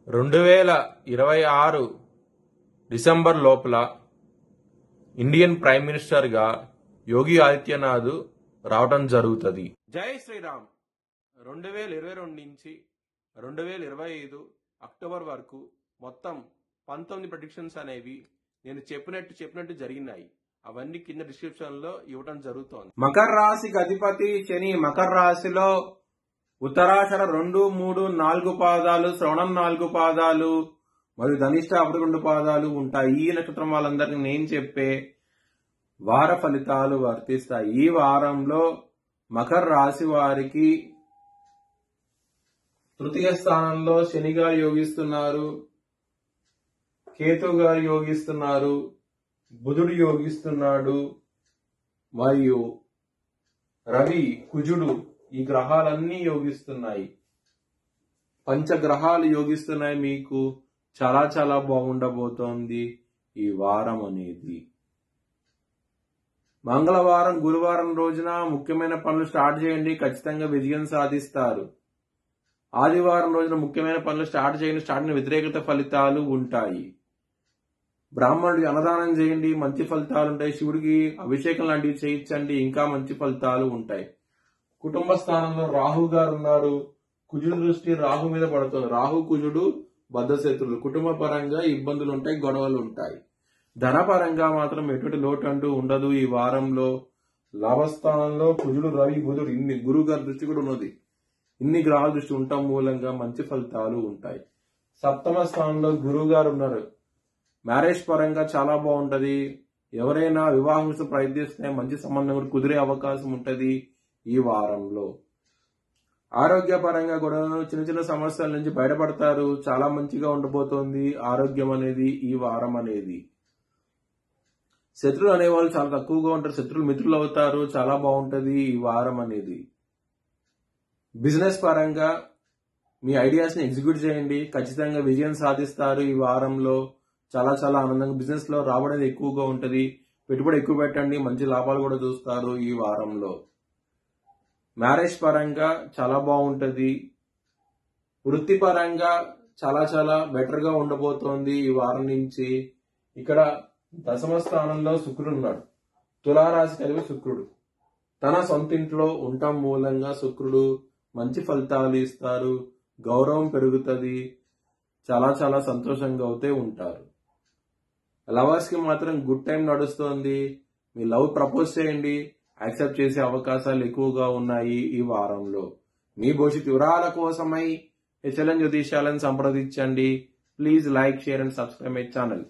2026 December లోపల Indian prime మినిస్టర్గా యోగి ఆదిత్యనాథ్ రావడం జరుగుతుంది. జై శ్రీరామ్. 2022 నుంచి 2025 అక్టోబర్ వరకు మొత్తం 19 ప్రెడిక్షన్స్ అనేవి నేను చెప్పినట్టు జరిగినాయి. అవన్నీ కింద డిస్క్రిప్షన్ లో ఇవ్వడం జరుగుతోంది. మకర రాశికి అధిపతి శని మకర రాశిలో ఉత్తరాషాఢ 2, 3, 4 పాదాలు, శ్రవణం 4 పాదాలు మరియు ధనిష్ట 11 పాదాలు ఉంటాయి. ఈ నక్షత్రం వాళ్ళందరికీ నేను చెప్పే వార ఫలితాలు వర్తిస్తాయి. ఈ వారంలో మకర రాశి వారికి తృతీయ స్థానంలో శని గారు యోగిస్తున్నారు, కేతు గారు యోగిస్తున్నారు, బుధుడు యోగిస్తున్నాడు మరియు రవి, కుజుడు ఈ గ్రహాలన్నీ యోగిస్తున్నాయి. పంచగ్రహాలు యోగిస్తున్నాయి. మీకు చాలా చాలా బాగుండబోతోంది ఈ వారం అనేది. మంగళవారం, గురువారం రోజున ముఖ్యమైన పనులు స్టార్ట్ చేయండి, ఖచ్చితంగా విజయం సాధిస్తారు. ఆదివారం రోజున ముఖ్యమైన పనులు స్టార్ట్ చేయండి, స్టార్ట్ వ్యతిరేకత ఫలితాలు ఉంటాయి. బ్రాహ్మణుడికి అన్నదానం చేయండి, మంచి ఫలితాలు ఉంటాయి. శివుడికి అభిషేకం లాంటివి చేయించండి, ఇంకా మంచి ఫలితాలు ఉంటాయి. కుటుంబ స్థానంలో రాహు గారు ఉన్నారు. కుజుడు దృష్టి రాహు మీద పడుతుంది. రాహు కుజుడు బద్ధశత్రులు. కుటుంబ పరంగా ఇబ్బందులు ఉంటాయి, గొడవలు ఉంటాయి. ధనపరంగా మాత్రం ఎటువంటి లోటు అంటూ ఉండదు. ఈ వారంలో లాభస్థానంలో కుజుడు, రవి, బుధుడు గురువు గారి దృష్టి కూడా ఉన్నది. ఇన్ని గ్రహాల దృష్టి ఉండటం మూలంగా మంచి ఫలితాలు ఉంటాయి. సప్తమ స్థానంలో గురువు గారు ఉన్నారు. మ్యారేజ్ పరంగా చాలా బాగుంటది. ఎవరైనా వివాహం కోసం ప్రయత్నిస్తే మంచి సంబంధం కూడా కుదిరే అవకాశం ఉంటది ఈ వారంలో. ఆరోగ్య పరంగా కూడా చిన్న చిన్న సమస్యల నుంచి బయటపడతారు. చాలా మంచిగా ఉండబోతోంది ఆరోగ్యం అనేది ఈ వారం అనేది. శత్రువులు అనేవాళ్ళు చాలా తక్కువగా ఉంటారు. శత్రువులు మిత్రులు అవుతారు. చాలా బాగుంటది ఈ వారం అనేది. బిజినెస్ పరంగా మీ ఐడియాస్ ని ఎగ్జిక్యూట్ చేయండి, ఖచ్చితంగా విజయం సాధిస్తారు ఈ వారంలో. చాలా చాలా ఆనందంగా బిజినెస్ లో రాబడేది ఎక్కువగా ఉంటది. పెట్టుబడి ఎక్కువ పెట్టండి, మంచి లాభాలు కూడా చూస్తారు ఈ వారంలో. మ్యారేజ్ పరంగా చాలా బాగుంటది. వృత్తి పరంగా చాలా చాలా బెటర్ గా ఉండబోతోంది ఈ వారం నుంచి. ఇక్కడ దశమ స్థానంలో శుక్రుడు ఉన్నాడు. తులారాశి కలిగి శుక్రుడు తన సొంతింట్లో ఉండటం మూలంగా శుక్రుడు మంచి ఫలితాలు ఇస్తారు. గౌరవం పెరుగుతుంది. చాలా చాలా సంతోషంగా అయితే ఉంటారు. లవర్స్ కి మాత్రం గుడ్ టైం నడుస్తోంది. మీ లవ్ ప్రపోజ్ చేయండి, యాక్సెప్ట్ చేసే అవకాశాలు ఎక్కువగా ఉన్నాయి ఈ వారంలో. మీ భవిష్యత్ వివరాల కోసమై హెచ్ఎల్ఎన్ జ్యోతిష్యాలను సంప్రదించండి. Please like, share and subscribe my channel.